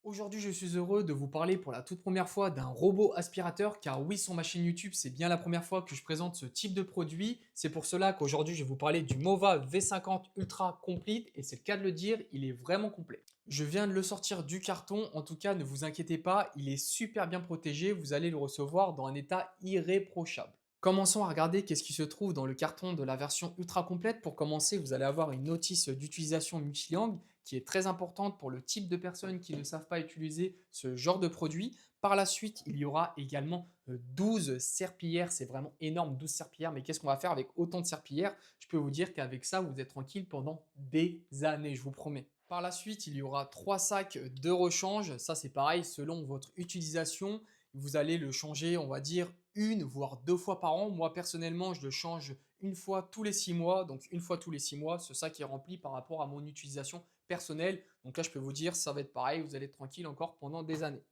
Aujourd'hui, je suis heureux de vous parler pour la toute première fois d'un robot aspirateur, car oui, sur ma chaîne YouTube, c'est bien la première fois que je présente ce type de produit. C'est pour cela qu'aujourd'hui, je vais vous parler du Mova V50 Ultra Complete, et c'est le cas de le dire, il est vraiment complet. Je viens de le sortir du carton, en tout cas, ne vous inquiétez pas, il est super bien protégé, vous allez le recevoir dans un état irréprochable. Commençons à regarder qu'est-ce qui se trouve dans le carton de la version ultra complète. Pour commencer, vous allez avoir une notice d'utilisation multilangue qui est très importante pour le type de personnes qui ne savent pas utiliser ce genre de produit. Par la suite, il y aura également 12 serpillères. C'est vraiment énorme, 12 serpillères. Mais qu'est-ce qu'on va faire avec autant de serpillères? Je peux vous dire qu'avec ça, vous êtes tranquille pendant des années, je vous promets. Par la suite, il y aura 3 sacs de rechange. Ça, c'est pareil, selon votre utilisation. Vous allez le changer, on va dire, une voire deux fois par an. Moi, personnellement, je le change une fois tous les 6 mois. Donc, une fois tous les 6 mois, ce sac est rempli par rapport à mon utilisation personnelle. Donc là, je peux vous dire, ça va être pareil. Vous allez être tranquille encore pendant des années.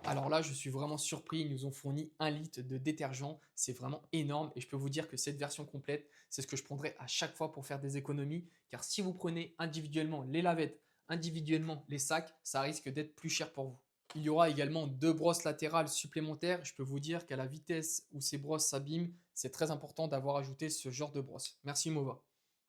Alors là, je suis vraiment surpris. Ils nous ont fourni 1 litre de détergent. C'est vraiment énorme. Et je peux vous dire que cette version complète, c'est ce que je prendrai à chaque fois pour faire des économies. Car si vous prenez individuellement les lavettes, individuellement les sacs, ça risque d'être plus cher pour vous. Il y aura également 2 brosses latérales supplémentaires. Je peux vous dire qu'à la vitesse où ces brosses s'abîment, c'est très important d'avoir ajouté ce genre de brosse. Merci Mova.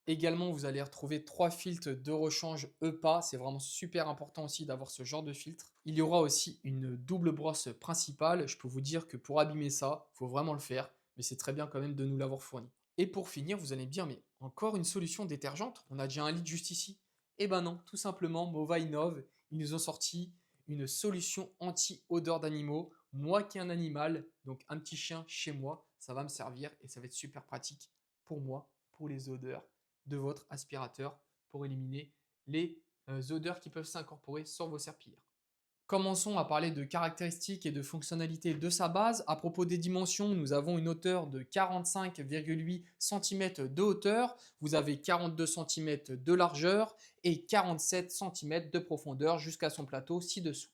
Également, vous allez retrouver 3 filtres de rechange EPA. C'est vraiment super important aussi d'avoir ce genre de filtre. Il y aura aussi une double brosse principale. Je peux vous dire que pour abîmer ça, il faut vraiment le faire. Mais c'est très bien quand même de nous l'avoir fourni. Et pour finir, vous allez me dire, mais encore une solution détergente? On a déjà 1 litre juste ici. Eh ben non, tout simplement, Mova innove. Ils nous ont sorti une solution anti-odeur d'animaux. Moi qui ai un animal, donc un petit chien chez moi, ça va me servir et ça va être super pratique pour moi, pour les odeurs de votre aspirateur, pour éliminer les odeurs qui peuvent s'incorporer sur vos serpillères. Commençons à parler de caractéristiques et de fonctionnalités de sa base. À propos des dimensions, nous avons une hauteur de 45,8 cm de hauteur, vous avez 42 cm de largeur et 47 cm de profondeur jusqu'à son plateau ci-dessous.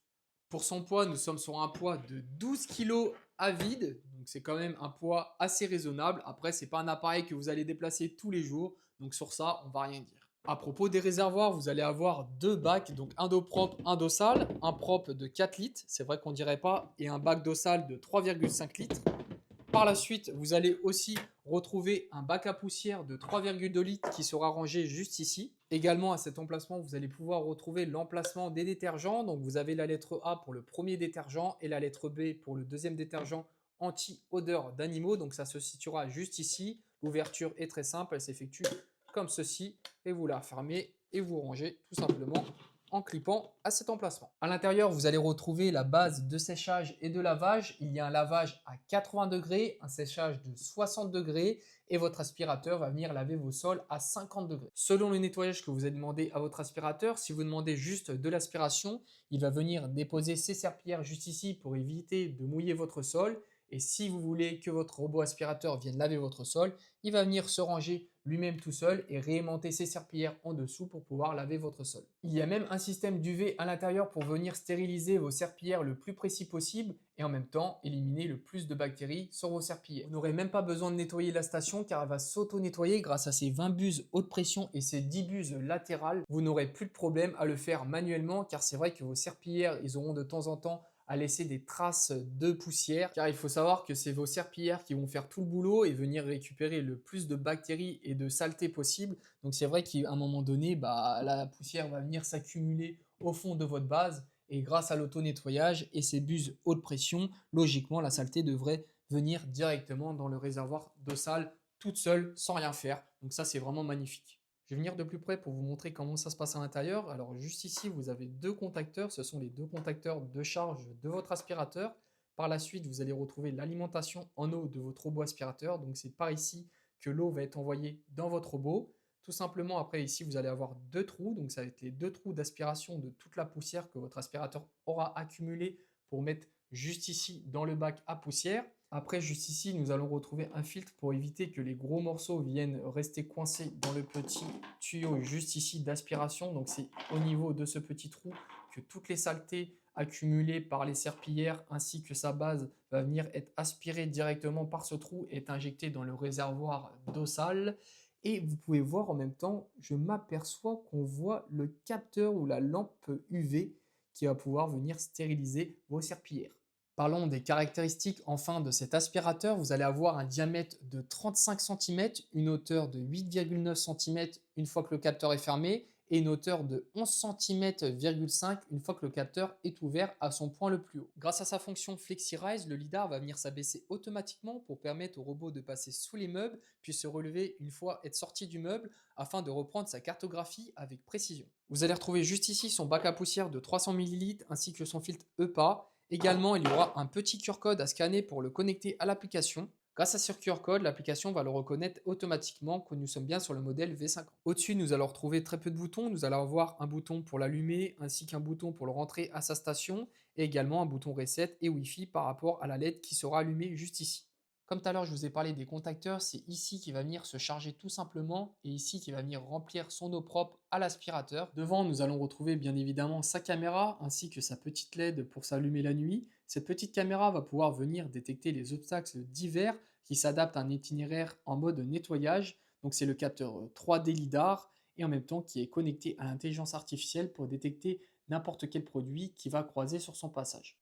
Pour son poids, nous sommes sur un poids de 12 kg à vide, donc c'est quand même un poids assez raisonnable. Après, ce n'est pas un appareil que vous allez déplacer tous les jours, donc sur ça, on ne va rien dire. À propos des réservoirs, vous allez avoir 2 bacs, donc un d'eau propre, un d'eau sale, un propre de 4 litres, c'est vrai qu'on dirait pas, et un bac d'eau sale de 3,5 litres. Par la suite, vous allez aussi retrouver un bac à poussière de 3,2 litres qui sera rangé juste ici. Également, à cet emplacement, vous allez pouvoir retrouver l'emplacement des détergents. Donc, vous avez la lettre A pour le premier détergent et la lettre B pour le deuxième détergent anti-odeur d'animaux. Donc, ça se situera juste ici. L'ouverture est très simple, elle s'effectue comme ceci et vous la fermez et vous rangez tout simplement en clipant à cet emplacement. À l'intérieur, vous allez retrouver la base de séchage et de lavage. Il y a un lavage à 80 degrés, un séchage de 60 degrés et votre aspirateur va venir laver vos sols à 50 degrés. Selon le nettoyage que vous avez demandé à votre aspirateur, si vous demandez juste de l'aspiration, il va venir déposer ses serpillères juste ici pour éviter de mouiller votre sol. Et si vous voulez que votre robot aspirateur vienne laver votre sol, il va venir se ranger lui-même tout seul et réaimanter ses serpillères en dessous pour pouvoir laver votre sol. Il y a même un système d'UV à l'intérieur pour venir stériliser vos serpillères le plus précis possible et en même temps éliminer le plus de bactéries sur vos serpillères. Vous n'aurez même pas besoin de nettoyer la station car elle va s'auto-nettoyer grâce à ses 20 buses haute pression et ses 10 buses latérales. Vous n'aurez plus de problème à le faire manuellement car c'est vrai que vos serpillères, ils auront de temps en temps à laisser des traces de poussière car il faut savoir que c'est vos serpillères qui vont faire tout le boulot et venir récupérer le plus de bactéries et de saleté possible. Donc c'est vrai qu'à un moment donné, la poussière va venir s'accumuler au fond de votre base et grâce à l'auto-nettoyage et ces buses haute pression, logiquement la saleté devrait venir directement dans le réservoir d'eau sale toute seule sans rien faire. Donc ça c'est vraiment magnifique. Je vais venir de plus près pour vous montrer comment ça se passe à l'intérieur. Alors juste ici, vous avez 2 contacteurs. Ce sont les 2 contacteurs de charge de votre aspirateur. Par la suite, vous allez retrouver l'alimentation en eau de votre robot aspirateur. Donc c'est par ici que l'eau va être envoyée dans votre robot. Tout simplement, après ici, vous allez avoir 2 trous. Donc ça va être les 2 trous d'aspiration de toute la poussière que votre aspirateur aura accumulée pour mettre juste ici dans le bac à poussière. Après, juste ici, nous allons retrouver un filtre pour éviter que les gros morceaux viennent rester coincés dans le petit tuyau juste ici d'aspiration. Donc, c'est au niveau de ce petit trou que toutes les saletés accumulées par les serpillères ainsi que sa base va venir être aspirée directement par ce trou et être injectée dans le réservoir d'eau sale. Et vous pouvez voir en même temps, je m'aperçois qu'on voit le capteur ou la lampe UV qui va pouvoir venir stériliser vos serpillères. Parlons des caractéristiques enfin de cet aspirateur. Vous allez avoir un diamètre de 35 cm, une hauteur de 8,9 cm une fois que le capteur est fermé et une hauteur de 11 cm,5 une fois que le capteur est ouvert à son point le plus haut. Grâce à sa fonction FlexiRise, le lidar va venir s'abaisser automatiquement pour permettre au robot de passer sous les meubles puis se relever une fois être sorti du meuble afin de reprendre sa cartographie avec précision. Vous allez retrouver juste ici son bac à poussière de 300 ml ainsi que son filtre EPA. Également, il y aura un petit QR code à scanner pour le connecter à l'application. Grâce à ce QR code, l'application va le reconnaître automatiquement que nous sommes bien sur le modèle V50. Au-dessus, nous allons retrouver très peu de boutons. Nous allons avoir un bouton pour l'allumer ainsi qu'un bouton pour le rentrer à sa station et également un bouton reset et Wi-Fi par rapport à la LED qui sera allumée juste ici. Comme tout à l'heure, je vous ai parlé des contacteurs, c'est ici qui va venir se charger tout simplement et ici qui va venir remplir son eau propre à l'aspirateur. Devant, nous allons retrouver bien évidemment sa caméra ainsi que sa petite LED pour s'allumer la nuit. Cette petite caméra va pouvoir venir détecter les obstacles divers qui s'adaptent à un itinéraire en mode nettoyage. Donc c'est le capteur 3D LiDAR et en même temps qui est connecté à l'intelligence artificielle pour détecter n'importe quel produit qui va croiser sur son passage.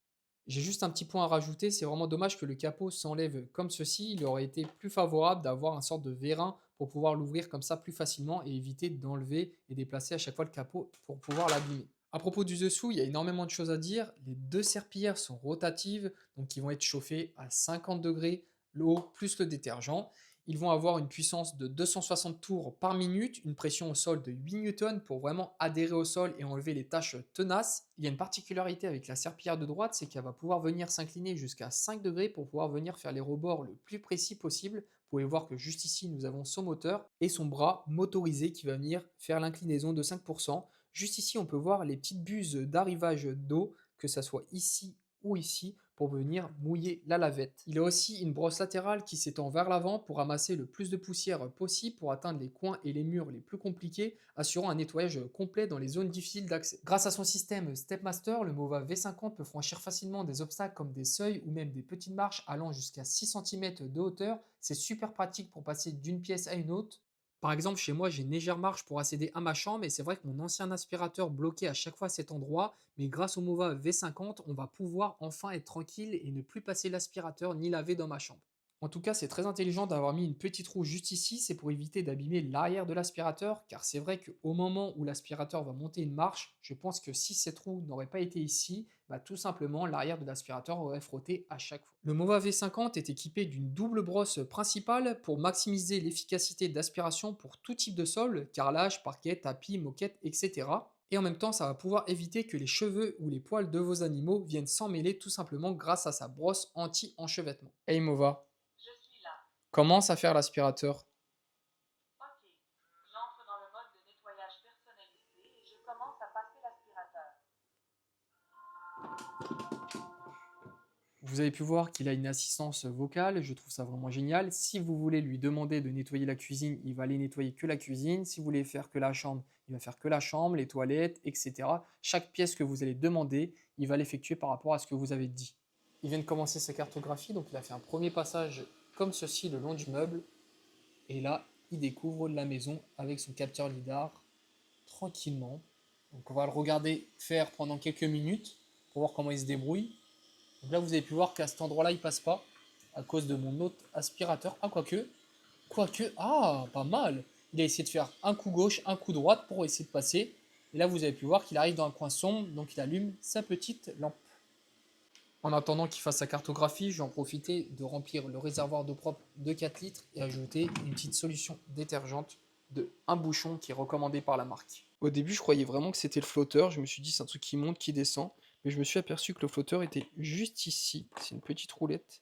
J'ai juste un petit point à rajouter, c'est vraiment dommage que le capot s'enlève comme ceci. Il aurait été plus favorable d'avoir un sorte de vérin pour pouvoir l'ouvrir comme ça plus facilement et éviter d'enlever et déplacer à chaque fois le capot pour pouvoir l'abîmer. À propos du dessous, il y a énormément de choses à dire. Les deux serpillères sont rotatives, donc qui vont être chauffées à 50 degrés, l'eau plus le détergent. Ils vont avoir une puissance de 260 tours par minute, une pression au sol de 8 newtons pour vraiment adhérer au sol et enlever les taches tenaces. Il y a une particularité avec la serpillière de droite, c'est qu'elle va pouvoir venir s'incliner jusqu'à 5 degrés pour pouvoir venir faire les rebords le plus précis possible. Vous pouvez voir que juste ici, nous avons son moteur et son bras motorisé qui va venir faire l'inclinaison de 5%. Juste ici, on peut voir les petites buses d'arrivage d'eau, que ça soit ici ou ici, pour venir mouiller la lavette. Il a aussi une brosse latérale qui s'étend vers l'avant pour ramasser le plus de poussière possible pour atteindre les coins et les murs les plus compliqués, assurant un nettoyage complet dans les zones difficiles d'accès. Grâce à son système Stepmaster, le Mova V50 peut franchir facilement des obstacles comme des seuils ou même des petites marches allant jusqu'à 6 cm de hauteur. C'est super pratique pour passer d'une pièce à une autre. Par exemple, chez moi, j'ai une légère marche pour accéder à ma chambre et c'est vrai que mon ancien aspirateur bloquait à chaque fois cet endroit, mais grâce au Mova V50, on va pouvoir enfin être tranquille et ne plus passer l'aspirateur ni laver dans ma chambre. En tout cas, c'est très intelligent d'avoir mis une petite roue juste ici, c'est pour éviter d'abîmer l'arrière de l'aspirateur, car c'est vrai qu'au moment où l'aspirateur va monter une marche, je pense que si cette roue n'aurait pas été ici, bah, tout simplement l'arrière de l'aspirateur aurait frotté à chaque fois. Le Mova V50 est équipé d'une double brosse principale pour maximiser l'efficacité d'aspiration pour tout type de sol, carrelage, parquet, tapis, moquette, etc. Et en même temps, ça va pouvoir éviter que les cheveux ou les poils de vos animaux viennent s'emmêler tout simplement grâce à sa brosse anti-enchevêtrement. Hey Mova, Je suis là. commence à faire l'aspirateur. Ok. J'entre dans le mode de nettoyage personnalisé et je commence à passer l'aspirateur. Vous avez pu voir qu'il a une assistance vocale, je trouve ça vraiment génial. Si vous voulez lui demander de nettoyer la cuisine, il va aller nettoyer que la cuisine. Si vous voulez faire que la chambre, il va faire que la chambre, les toilettes, etc. Chaque pièce que vous allez demander, il va l'effectuer par rapport à ce que vous avez dit. Il vient de commencer sa cartographie, donc il a fait un premier passage comme ceci le long du meuble. Et là, il découvre la maison avec son capteur lidar tranquillement. Donc on va le regarder faire pendant quelques minutes pour voir comment il se débrouille. Donc là, vous avez pu voir qu'à cet endroit-là, il passe pas à cause de mon autre aspirateur. Ah, ah, pas mal. Il a essayé de faire un coup gauche, un coup droite pour essayer de passer. Et là, vous avez pu voir qu'il arrive dans un coin sombre, donc il allume sa petite lampe. En attendant qu'il fasse sa cartographie, je vais en profiter de remplir le réservoir d'eau propre de 4 litres et ajouter une petite solution détergente de un bouchon qui est recommandé par la marque. Au début, je croyais vraiment que c'était le flotteur. Je me suis dit, c'est un truc qui monte, qui descend. Mais je me suis aperçu que le flotteur était juste ici. C'est une petite roulette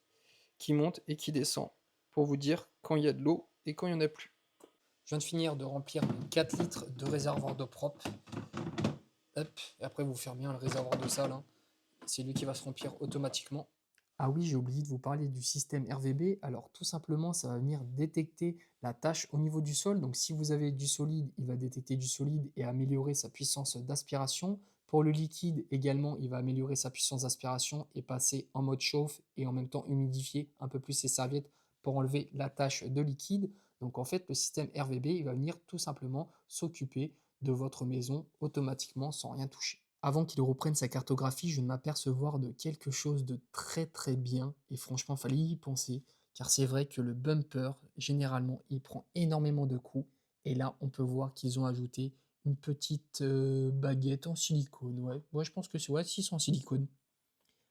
qui monte et qui descend pour vous dire quand il y a de l'eau et quand il n'y en a plus. Je viens de finir de remplir mes 4 litres de réservoir d'eau propre. Hop, et après vous fermez bien le réservoir d'eau sale, hein. C'est lui qui va se remplir automatiquement. Ah oui, j'ai oublié de vous parler du système RVB. Alors tout simplement, ça va venir détecter la tâche au niveau du sol. Donc si vous avez du solide, il va détecter du solide et améliorer sa puissance d'aspiration. Pour le liquide également, il va améliorer sa puissance d'aspiration et passer en mode chauffe et en même temps humidifier un peu plus ses serviettes pour enlever la tâche de liquide. Donc en fait, le système RVB, il va venir tout simplement s'occuper de votre maison automatiquement sans rien toucher. Avant qu'il reprenne sa cartographie, je viens de m'apercevoir de quelque chose de très très bien et franchement, fallait y penser car c'est vrai que le bumper, généralement, il prend énormément de coups et là, on peut voir qu'ils ont ajouté une petite baguette en silicone. Ouais, ouais, je pense que c'est ouais, si c'est en silicone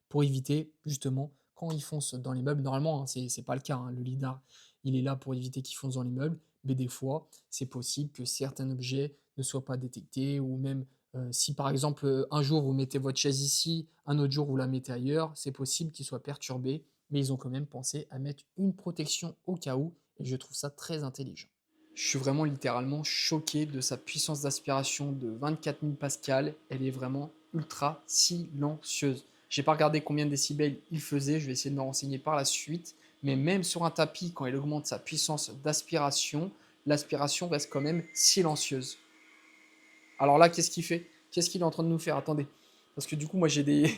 pour éviter justement quand ils foncent dans les meubles. Normalement, hein, c'est pas le cas, hein, le lidar, il est là pour éviter qu'ils foncent dans les meubles, mais des fois, c'est possible que certains objets ne soient pas détectés ou même si par exemple un jour vous mettez votre chaise ici, un autre jour vous la mettez ailleurs, c'est possible qu'ils soient perturbés, mais ils ont quand même pensé à mettre une protection au cas où et je trouve ça très intelligent. Je suis vraiment littéralement choqué de sa puissance d'aspiration de 24 000 pascal. Elle est vraiment ultra silencieuse. J'ai pas regardé combien de décibels il faisait, je vais essayer de me renseigner par la suite. Mais même sur un tapis, quand il augmente sa puissance d'aspiration, l'aspiration reste quand même silencieuse. Alors là, qu'est-ce qu'il fait? Qu'est-ce qu'il est en train de nous faire? Attendez. Parce que du coup, moi j'ai des,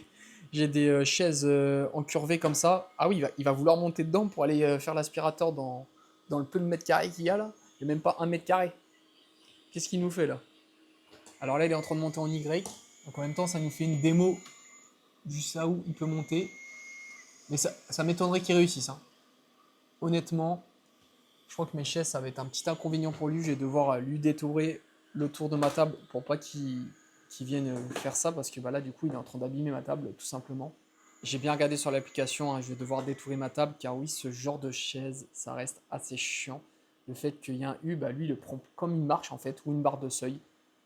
j'ai des chaises encurvées comme ça. Ah oui, il va vouloir monter dedans pour aller faire l'aspirateur dans le peu de mètres carrés qu'il y a là. Il n'y a même pas un mètre carré. Qu'est-ce qu'il nous fait là? Alors là, il est en train de monter en Y. Donc en même temps, ça nous fait une démo du ça où il peut monter. Mais ça m'étonnerait qu'il réussisse, hein. Honnêtement, je crois que mes chaises, ça va être un petit inconvénient pour lui. Je vais devoir lui détourer le tour de ma table pour pas qu'il vienne faire ça. Parce que bah, là, du coup, il est en train d'abîmer ma table, tout simplement. J'ai bien regardé sur l'application, hein, je vais devoir détourer ma table. Car oui, ce genre de chaise, ça reste assez chiant. Le fait qu'il y ait un U, bah, lui, il le prend comme une marche, en fait, ou une barre de seuil.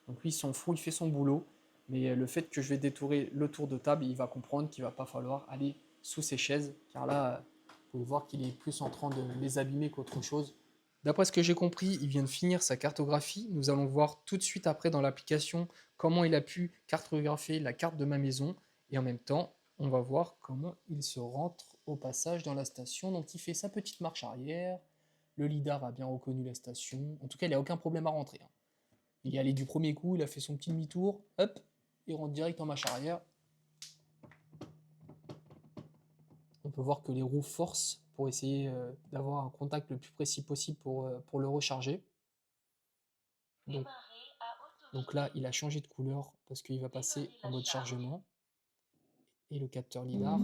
Donc lui, il s'en fout, il fait son boulot. Mais le fait que je vais détourer le tour de table, il va comprendre qu'il va pas falloir aller sous ces chaises. Car là, vous pouvez voir qu'il est plus en train de les abîmer qu'autre chose. D'après ce que j'ai compris, il vient de finir sa cartographie. Nous allons voir tout de suite après dans l'application comment il a pu cartographier la carte de ma maison. Et en même temps, on va voir comment il se rentre au passage dans la station. Donc il fait sa petite marche arrière. Le lidar a bien reconnu la station. En tout cas, il n'a aucun problème à rentrer, hein. Il est allé du premier coup, il a fait son petit demi-tour. Hop, il rentre direct en marche arrière. On peut voir que les roues forcent pour essayer d'avoir un contact le plus précis possible pour le recharger. Donc là, il a changé de couleur parce qu'il va passer en mode chargement. Et le capteur lidar.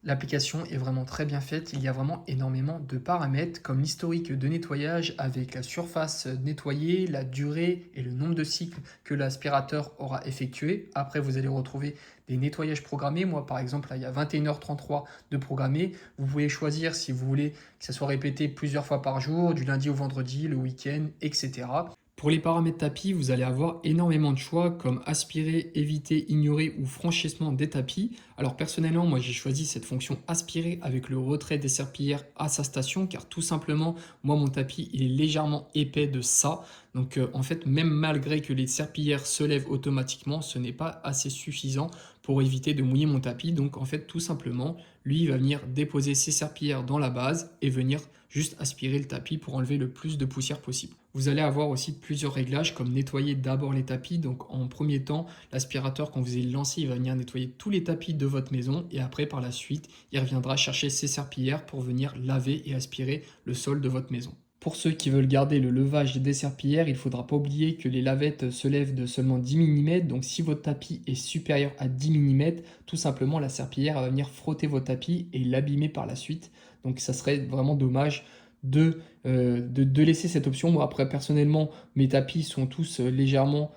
L'application est vraiment très bien faite, il y a vraiment énormément de paramètres comme l'historique de nettoyage avec la surface nettoyée, la durée et le nombre de cycles que l'aspirateur aura effectué. Après, vous allez retrouver des nettoyages programmés. Moi, par exemple, là, il y a 21h33 de programmé. Vous pouvez choisir si vous voulez que ça soit répété plusieurs fois par jour, du lundi au vendredi, le week-end, etc. Pour les paramètres tapis, vous allez avoir énormément de choix comme aspirer, éviter, ignorer ou franchissement des tapis. Alors personnellement, moi j'ai choisi cette fonction aspirer avec le retrait des serpillères à sa station car tout simplement, moi mon tapis il est légèrement épais de ça. Donc en fait, même malgré que les serpillères se lèvent automatiquement, ce n'est pas assez suffisant pour éviter de mouiller mon tapis. Donc en fait, tout simplement, lui il va venir déposer ses serpillères dans la base et venir juste aspirer le tapis pour enlever le plus de poussière possible. Vous allez avoir aussi plusieurs réglages comme nettoyer d'abord les tapis. Donc en premier temps, l'aspirateur quand vous allez le lancer, il va venir nettoyer tous les tapis de votre maison et après par la suite, il reviendra chercher ses serpillères pour venir laver et aspirer le sol de votre maison. Pour ceux qui veulent garder le levage des serpillères, il ne faudra pas oublier que les lavettes se lèvent de seulement 10 mm. Donc si votre tapis est supérieur à 10 mm, tout simplement la serpillière va venir frotter votre tapis et l'abîmer par la suite. Donc ça serait vraiment dommage de laisser cette option. Moi après personnellement, mes tapis sont tous légèrement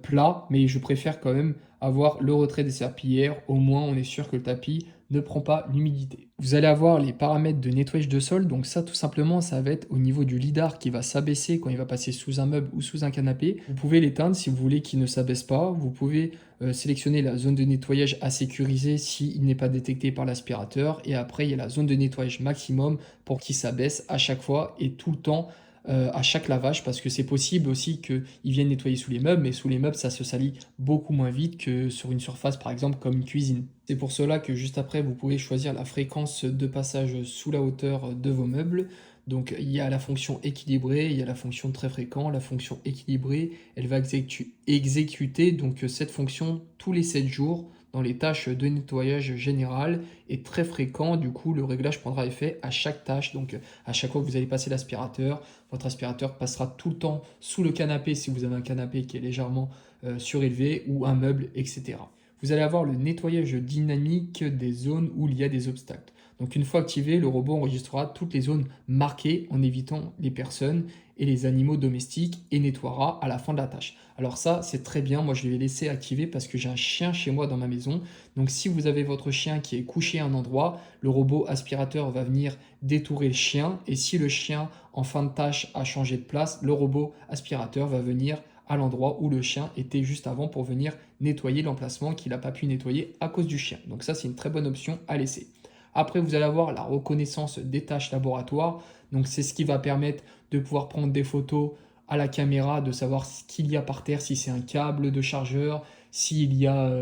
plats, mais je préfère quand même avoir le retrait des serpillères. Au moins on est sûr que le tapis ne prend pas l'humidité. Vous allez avoir les paramètres de nettoyage de sol, donc ça tout simplement ça va être au niveau du lidar qui va s'abaisser quand il va passer sous un meuble ou sous un canapé. Vous pouvez l'éteindre si vous voulez qu'il ne s'abaisse pas, vous pouvez sélectionner la zone de nettoyage à sécuriser s'il n'est pas détecté par l'aspirateur et après il y a la zone de nettoyage maximum pour qu'il s'abaisse à chaque fois et tout le temps à chaque lavage parce que c'est possible aussi qu'ils viennent nettoyer sous les meubles, mais sous les meubles ça se salit beaucoup moins vite que sur une surface par exemple comme une cuisine. C'est pour cela que juste après vous pouvez choisir la fréquence de passage sous la hauteur de vos meubles. Donc il y a la fonction équilibrée, il y a la fonction très fréquent. La fonction équilibrée, elle va exécuter donc cette fonction tous les 7 jours dans les tâches de nettoyage général et très fréquent. Du coup, le réglage prendra effet à chaque tâche. Donc à chaque fois que vous allez passer l'aspirateur, votre aspirateur passera tout le temps sous le canapé si vous avez un canapé qui est légèrement surélevé ou un meuble, etc. Vous allez avoir le nettoyage dynamique des zones où il y a des obstacles. Donc une fois activé, le robot enregistrera toutes les zones marquées en évitant les personnes et les animaux domestiques et nettoiera à la fin de la tâche. Alors ça, c'est très bien, moi je vais laisser activer parce que j'ai un chien chez moi dans ma maison. Donc si vous avez votre chien qui est couché à un endroit, le robot aspirateur va venir détourer le chien et si le chien en fin de tâche a changé de place, le robot aspirateur va venir à l'endroit où le chien était juste avant pour venir nettoyer l'emplacement qu'il n'a pas pu nettoyer à cause du chien. Donc ça, c'est une très bonne option à laisser. Après, vous allez avoir la reconnaissance des tâches laboratoires. Donc c'est ce qui va permettre de pouvoir prendre des photos à la caméra, de savoir ce qu'il y a par terre, si c'est un câble de chargeur, s'il y a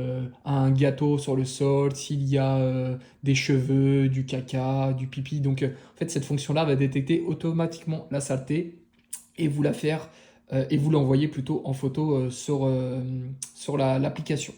un gâteau sur le sol, s'il y a des cheveux, du caca, du pipi. Donc en fait, cette fonction-là va détecter automatiquement la saleté et vous la faire et vous l'envoyer plutôt en photo sur l'application.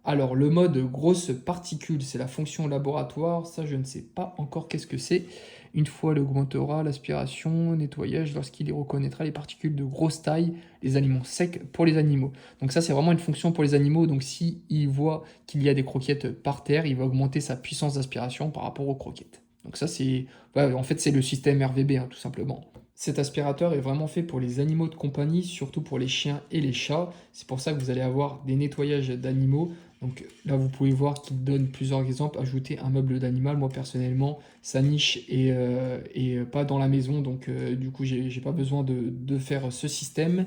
Alors, le mode grosse particule, c'est la fonction laboratoire. Ça, je ne sais pas encore qu'est-ce que c'est. Une fois il augmentera l'aspiration, nettoyage, lorsqu'il reconnaîtra les particules de grosse taille, les aliments secs pour les animaux. Donc ça, c'est vraiment une fonction pour les animaux. Donc si il voit qu'il y a des croquettes par terre, il va augmenter sa puissance d'aspiration par rapport aux croquettes. Donc ça, c'est... ouais, en fait, c'est le système RVB, hein, tout simplement. Cet aspirateur est vraiment fait pour les animaux de compagnie, surtout pour les chiens et les chats. C'est pour ça que vous allez avoir des nettoyages d'animaux. Donc là, vous pouvez voir qu'il donne plusieurs exemples. Ajouter un meuble d'animal, moi personnellement, sa niche est pas dans la maison. Donc du coup, j'ai pas besoin de faire ce système.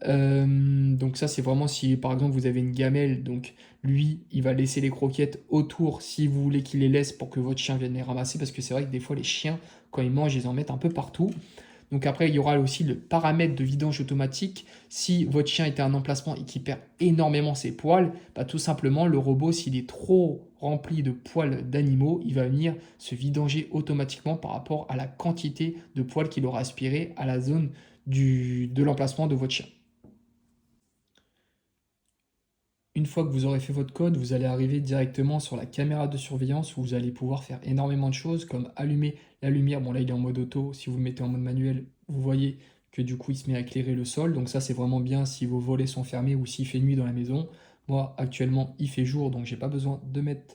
Donc ça, c'est vraiment si par exemple vous avez une gamelle. Donc lui, il va laisser les croquettes autour si vous voulez qu'il les laisse pour que votre chien vienne les ramasser. Parce que c'est vrai que des fois, les chiens, quand ils mangent, ils en mettent un peu partout. Donc après, il y aura aussi le paramètre de vidange automatique. Si votre chien est à un emplacement et qu'il perd énormément ses poils, bah, tout simplement, le robot, s'il est trop rempli de poils d'animaux, il va venir se vidanger automatiquement par rapport à la quantité de poils qu'il aura aspiré à la zone de l'emplacement de votre chien. Une fois que vous aurez fait votre code, vous allez arriver directement sur la caméra de surveillance où vous allez pouvoir faire énormément de choses comme allumer la lumière. Bon là il est en mode auto, si vous le mettez en mode manuel, vous voyez que du coup il se met à éclairer le sol. Donc ça c'est vraiment bien si vos volets sont fermés ou s'il fait nuit dans la maison. Moi actuellement il fait jour donc j'ai pas besoin de mettre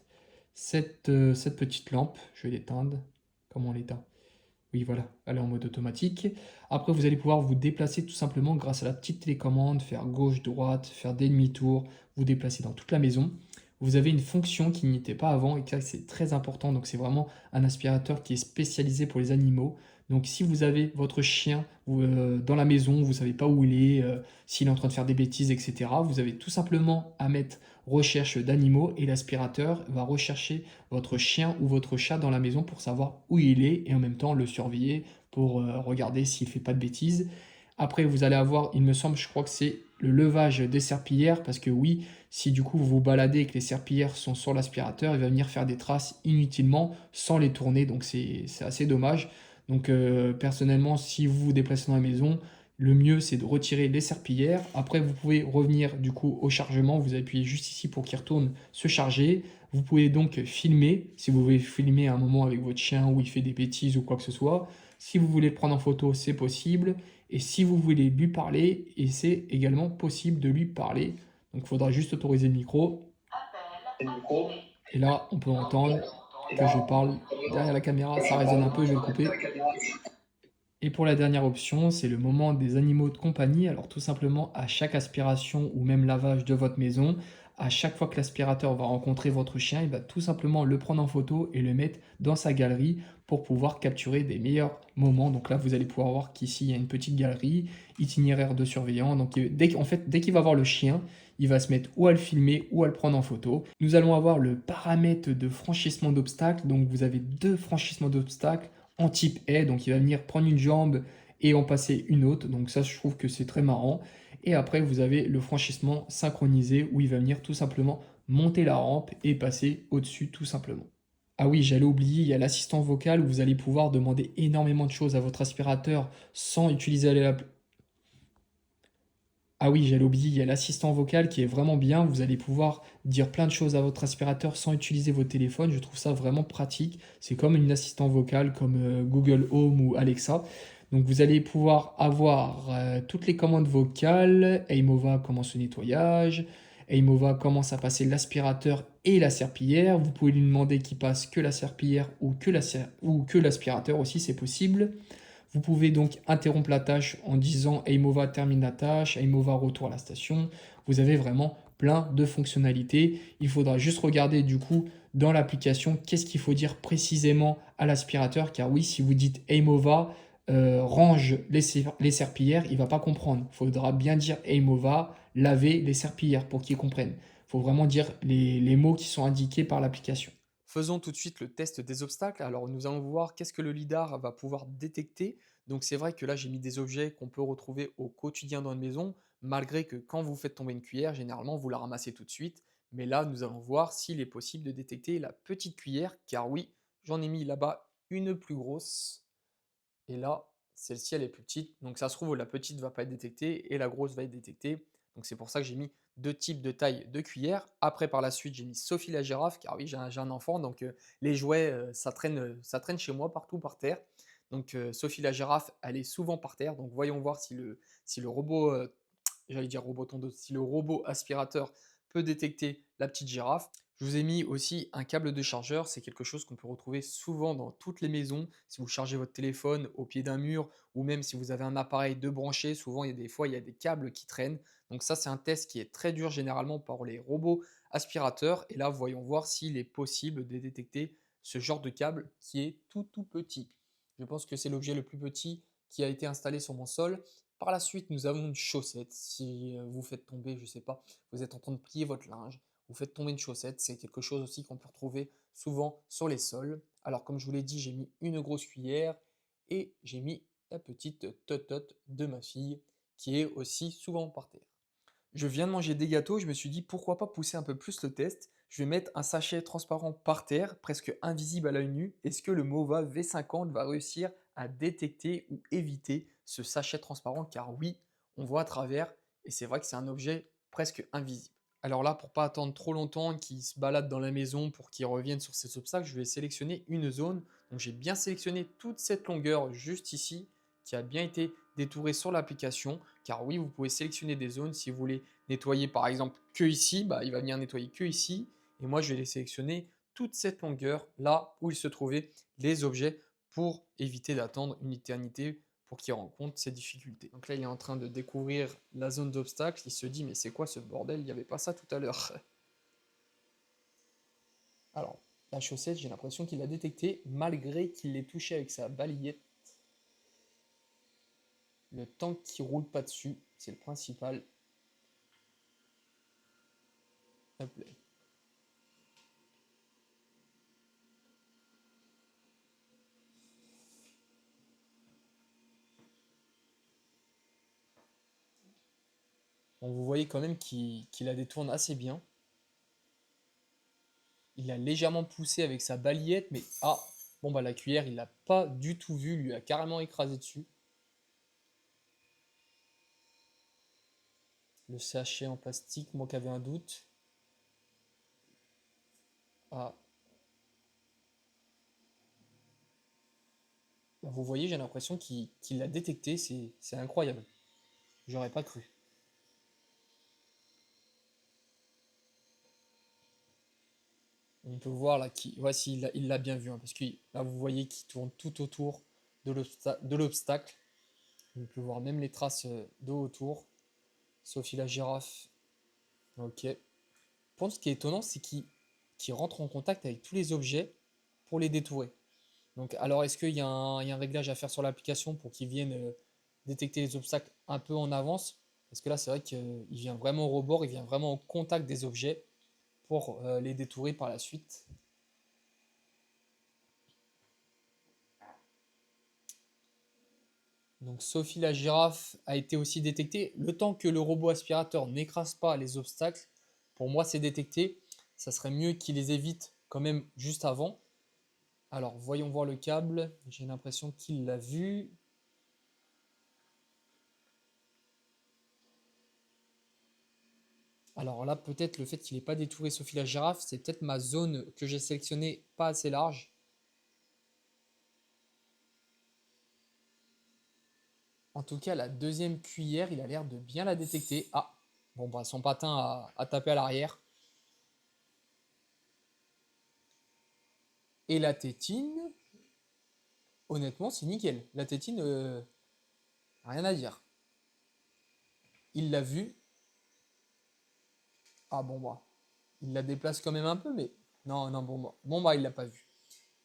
cette petite lampe. Je vais l'éteindre. Comment on l'éteint? Oui, voilà, elle est en mode automatique. Après, vous allez pouvoir vous déplacer tout simplement grâce à la petite télécommande, faire gauche-droite, faire des demi-tours, vous déplacer dans toute la maison. Vous avez une fonction qui n'y était pas avant et ça, c'est très important. Donc, c'est vraiment un aspirateur qui est spécialisé pour les animaux. Donc, si vous avez votre chien dans la maison, vous ne savez pas où il est, s'il est en train de faire des bêtises, etc., vous avez tout simplement à mettre recherche d'animaux et l'aspirateur va rechercher votre chien ou votre chat dans la maison pour savoir où il est et en même temps le surveiller pour regarder s'il ne fait pas de bêtises. Après, vous allez avoir, il me semble, je crois que c'est le levage des serpillières parce que oui, si du coup vous vous baladez et que les serpillières sont sur l'aspirateur, il va venir faire des traces inutilement sans les tourner, donc c'est assez dommage. Donc personnellement, si vous vous déplacez dans la maison, le mieux c'est de retirer les serpillières. Après, vous pouvez revenir du coup au chargement, vous appuyez juste ici pour qu'il retourne se charger. Vous pouvez donc filmer, si vous voulez filmer un moment avec votre chien où il fait des bêtises ou quoi que ce soit. Si vous voulez le prendre en photo, c'est possible. Et si vous voulez lui parler, et c'est également possible de lui parler. Donc il faudra juste autoriser le micro. Appel activé. Et là, on peut entendre que je parle derrière la caméra. Ça résonne un peu, je vais le couper. Et pour la dernière option, c'est le moment des animaux de compagnie. Alors tout simplement, à chaque aspiration ou même lavage de votre maison, à chaque fois que l'aspirateur va rencontrer votre chien, il va tout simplement le prendre en photo et le mettre dans sa galerie pour pouvoir capturer des meilleurs moments. Donc là, vous allez pouvoir voir qu'ici, il y a une petite galerie, itinéraire de surveillant. Donc dès qu'il va voir le chien, il va se mettre ou à le filmer ou à le prendre en photo. Nous allons avoir le paramètre de franchissement d'obstacles. Donc vous avez deux franchissements d'obstacles en type haie, donc il va venir prendre une jambe et en passer une autre, donc ça je trouve que c'est très marrant. Et après vous avez le franchissement synchronisé où il va venir tout simplement monter la rampe et passer au-dessus tout simplement. Ah oui, j'allais oublier, il y a l'assistant vocal où vous allez pouvoir demander énormément de choses à votre aspirateur sans utiliser Ah oui, j'allais oublier, il y a l'assistant vocal qui est vraiment bien. Vous allez pouvoir dire plein de choses à votre aspirateur sans utiliser votre téléphone. Je trouve ça vraiment pratique. C'est comme une assistant vocale comme Google Home ou Alexa. Donc vous allez pouvoir avoir toutes les commandes vocales. Aimova commence le nettoyage. Aimova commence à passer l'aspirateur et la serpillière. Vous pouvez lui demander qu'il passe que la serpillière ou que l'aspirateur aussi, c'est possible. Vous pouvez donc interrompre la tâche en disant Aimova termine la tâche, Aimova retour à la station. Vous avez vraiment plein de fonctionnalités. Il faudra juste regarder du coup dans l'application qu'est-ce qu'il faut dire précisément à l'aspirateur. Car oui, si vous dites Aimova range les serpillières, il ne va pas comprendre. Il faudra bien dire Aimova laver les serpillières pour qu'il comprenne. Il faut vraiment dire les mots qui sont indiqués par l'application. Faisons tout de suite le test des obstacles. Alors nous allons voir qu'est-ce que le lidar va pouvoir détecter. Donc c'est vrai que là j'ai mis des objets qu'on peut retrouver au quotidien dans une maison, malgré que quand vous faites tomber une cuillère, généralement vous la ramassez tout de suite. Mais là nous allons voir s'il est possible de détecter la petite cuillère, car oui, j'en ai mis là-bas une plus grosse. Et là, celle-ci, elle est plus petite. Donc ça se trouve, la petite ne va pas être détectée et la grosse va être détectée. Donc c'est pour ça que j'ai mis deux types de taille de cuillère. Après, par la suite, j'ai mis Sophie la girafe, car oui, j'ai un enfant, donc les jouets, ça traîne chez moi partout par terre. Donc Sophie la girafe, elle est souvent par terre. Donc voyons voir si le robot, j'allais dire robot tondeuse, si le robot aspirateur peut détecter la petite girafe. Je vous ai mis aussi un câble de chargeur, c'est quelque chose qu'on peut retrouver souvent dans toutes les maisons. Si vous chargez votre téléphone au pied d'un mur ou même si vous avez un appareil de branché, souvent il y a des fois il y a des câbles qui traînent. Donc ça c'est un test qui est très dur généralement par les robots aspirateurs. Et là voyons voir s'il est possible de détecter ce genre de câble qui est tout petit. Je pense que c'est l'objet le plus petit qui a été installé sur mon sol. Par la suite, nous avons une chaussette. Si vous faites tomber, je ne sais pas, vous êtes en train de plier votre linge, vous faites tomber une chaussette, c'est quelque chose aussi qu'on peut retrouver souvent sur les sols. Alors comme je vous l'ai dit, j'ai mis une grosse cuillère et j'ai mis la petite totote de ma fille qui est aussi souvent par terre. Je viens de manger des gâteaux, je me suis dit pourquoi pas pousser un peu plus le test. Je vais mettre un sachet transparent par terre, presque invisible à l'œil nu. Est-ce que le Mova V50 va réussir à détecter ou éviter ce sachet transparent? Car oui, on voit à travers et c'est vrai que c'est un objet presque invisible. Alors là, pour pas attendre trop longtemps qu'il se balade dans la maison pour qu'il revienne sur ces obstacles, je vais sélectionner une zone. Donc j'ai bien sélectionné toute cette longueur juste ici qui a bien été détourée sur l'application. Car oui, vous pouvez sélectionner des zones. Si vous voulez nettoyer par exemple que ici, bah, il va venir nettoyer que ici. Et moi, je vais les sélectionner toute cette longueur là où il se trouvait les objets pour éviter d'attendre une éternité pour qu'il rencontre ces difficultés. Donc là, il est en train de découvrir la zone d'obstacle. Il se dit, mais c'est quoi ce bordel? Il n'y avait pas ça tout à l'heure. Alors, la chaussette, j'ai l'impression qu'il l'a détectée malgré qu'il l'ait touchée avec sa balayette. Le temps qu'il roule pas dessus, c'est le principal. Hop là. Bon, vous voyez quand même qu'il la détourne assez bien. Il a légèrement poussé avec sa balayette, mais ah, bon bah la cuillère, il l'a pas du tout vu, lui a carrément écrasé dessus. Le sachet en plastique, moi qui avais un doute. Ah, bah, vous voyez, j'ai l'impression qu'il l'a détecté, c'est incroyable. J'aurais pas cru. On peut voir là, voici, il l'a bien vu, hein, parce que là vous voyez qu'il tourne tout autour de l'obstacle. On peut voir même les traces de autour. Sophie la girafe. Ok. Pour contre, ce qui est étonnant, c'est qu'il rentre en contact avec tous les objets pour les détourer. Donc, alors, est-ce qu'il y a il y a un réglage à faire sur l'application pour qu'il vienne détecter les obstacles un peu en avance? Parce que là, c'est vrai qu'il vient vraiment au rebord, il vient vraiment au contact des objets pour les détourer par la suite. Donc, Sophie la girafe a été aussi détectée. Le temps que le robot aspirateur n'écrase pas les obstacles, pour moi, c'est détecté. Ça serait mieux qu'il les évite quand même juste avant. Alors, voyons voir le câble. J'ai l'impression qu'il l'a vu. Alors là, peut-être le fait qu'il n'ait pas détouré Sophie la girafe, c'est peut-être ma zone que j'ai sélectionnée pas assez large. En tout cas, la deuxième cuillère, il a l'air de bien la détecter. Ah, bon, bah, son patin a tapé à l'arrière. Et la tétine, honnêtement, c'est nickel. La tétine, rien à dire. Il l'a vu. Ah bon, bah, il la déplace quand même un peu, mais non, non, bon, bah, il l'a pas vu.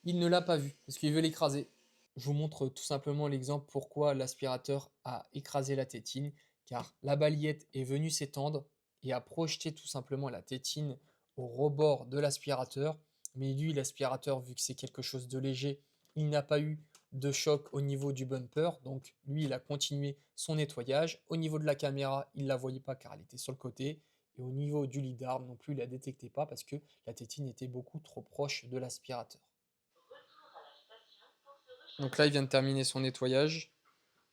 Il ne l'a pas vu parce qu'il veut l'écraser. Je vous montre tout simplement l'exemple pourquoi l'aspirateur a écrasé la tétine, car la balayette est venue s'étendre et a projeté tout simplement la tétine au rebord de l'aspirateur. Mais lui, l'aspirateur, vu que c'est quelque chose de léger, il n'a pas eu de choc au niveau du bumper, donc lui, il a continué son nettoyage. Au niveau de la caméra, il ne la voyait pas car elle était sur le côté. Et au niveau du lidar non plus, il ne la détectait pas parce que la tétine était beaucoup trop proche de l'aspirateur. Donc là, il vient de terminer son nettoyage.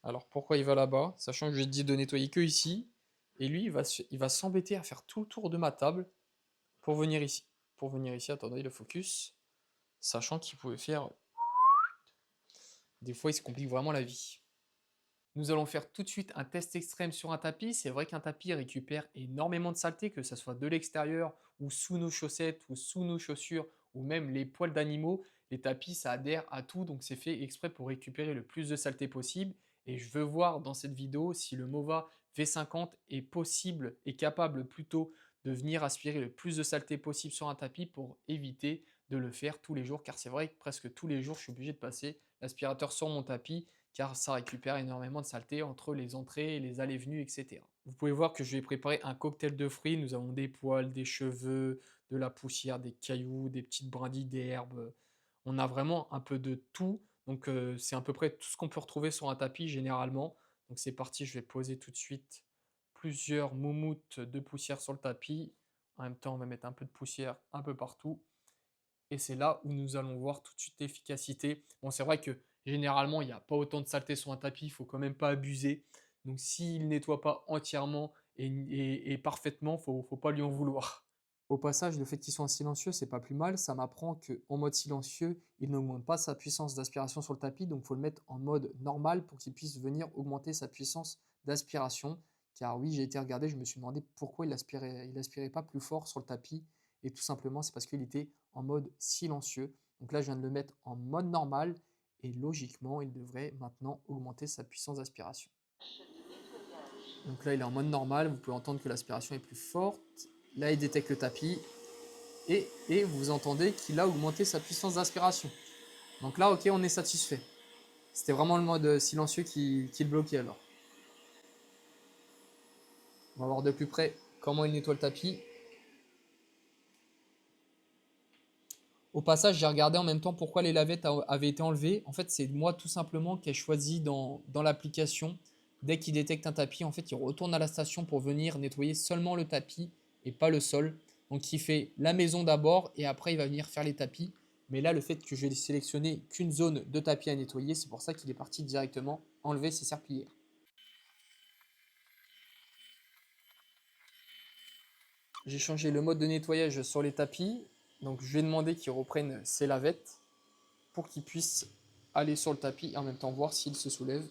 Alors pourquoi il va là-bas? Sachant que je lui ai dit de nettoyer que ici. Et lui, il va s'embêter à faire tout le tour de ma table pour venir ici. Pour venir ici, attendez le focus. Sachant qu'il pouvait faire... Des fois, il se complique vraiment la vie. Nous allons faire tout de suite un test extrême sur un tapis. C'est vrai qu'un tapis récupère énormément de saleté, que ce soit de l'extérieur ou sous nos chaussettes ou sous nos chaussures ou même les poils d'animaux. Les tapis, ça adhère à tout, donc c'est fait exprès pour récupérer le plus de saleté possible. Et je veux voir dans cette vidéo si le Mova V50 est possible et capable plutôt de venir aspirer le plus de saleté possible sur un tapis pour éviter de le faire tous les jours. Car c'est vrai que presque tous les jours, je suis obligé de passer l'aspirateur sur mon tapis car ça récupère énormément de saleté entre les entrées, les allées-venues, etc. Vous pouvez voir que je vais préparer un cocktail de fruits. Nous avons des poils, des cheveux, de la poussière, des cailloux, des petites brindilles d'herbe. On a vraiment un peu de tout. Donc c'est à peu près tout ce qu'on peut retrouver sur un tapis généralement. Donc c'est parti, je vais poser tout de suite plusieurs moumoutes de poussière sur le tapis. En même temps, on va mettre un peu de poussière un peu partout. Et c'est là où nous allons voir tout de suite l'efficacité. Bon, c'est vrai que généralement, il n'y a pas autant de saleté sur un tapis, il ne faut quand même pas abuser. Donc s'il ne nettoie pas entièrement et parfaitement, il ne faut pas lui en vouloir. Au passage, le fait qu'il soit en silencieux, c'est pas plus mal. Ça m'apprend qu'en mode silencieux, il n'augmente pas sa puissance d'aspiration sur le tapis. Donc il faut le mettre en mode normal pour qu'il puisse venir augmenter sa puissance d'aspiration. Car oui, j'ai été regardé, je me suis demandé pourquoi il aspirait pas plus fort sur le tapis. Et tout simplement, c'est parce qu'il était en mode silencieux. Donc là, je viens de le mettre en mode normal. Et logiquement, il devrait maintenant augmenter sa puissance d'aspiration. Donc là, il est en mode normal. Vous pouvez entendre que l'aspiration est plus forte. Là, il détecte le tapis. Et vous entendez qu'il a augmenté sa puissance d'aspiration. Donc là, ok, on est satisfait. C'était vraiment le mode silencieux qui le bloquait alors. On va voir de plus près comment il nettoie le tapis. Au passage, j'ai regardé en même temps pourquoi les lavettes avaient été enlevées. En fait, c'est moi tout simplement qui ai choisi dans l'application. Dès qu'il détecte un tapis, en fait, il retourne à la station pour venir nettoyer seulement le tapis et pas le sol. Donc, il fait la maison d'abord et après, il va venir faire les tapis. Mais là, le fait que je n'ai sélectionné qu'une zone de tapis à nettoyer, c'est pour ça qu'il est parti directement enlever ses serpillères. J'ai changé le mode de nettoyage sur les tapis. Donc, je vais demander qu'il reprenne ses lavettes pour qu'il puisse aller sur le tapis et en même temps voir s'il se soulève.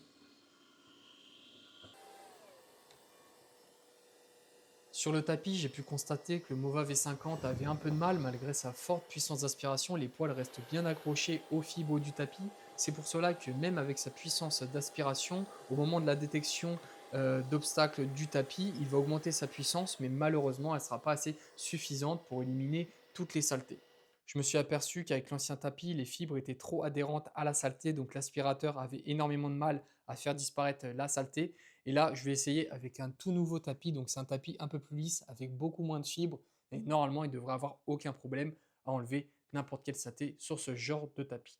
Sur le tapis, j'ai pu constater que le Mova V50 avait un peu de mal malgré sa forte puissance d'aspiration. Les poils restent bien accrochés aux fibres du tapis. C'est pour cela que même avec sa puissance d'aspiration, au moment de la détection d'obstacles du tapis, il va augmenter sa puissance, mais malheureusement, elle ne sera pas assez suffisante pour éliminer toutes les saletés. Je me suis aperçu qu'avec l'ancien tapis, les fibres étaient trop adhérentes à la saleté, donc l'aspirateur avait énormément de mal à faire disparaître la saleté. Et là, je vais essayer avec un tout nouveau tapis. Donc, c'est un tapis un peu plus lisse avec beaucoup moins de fibres. Et normalement, il ne devrait avoir aucun problème à enlever n'importe quelle saleté sur ce genre de tapis.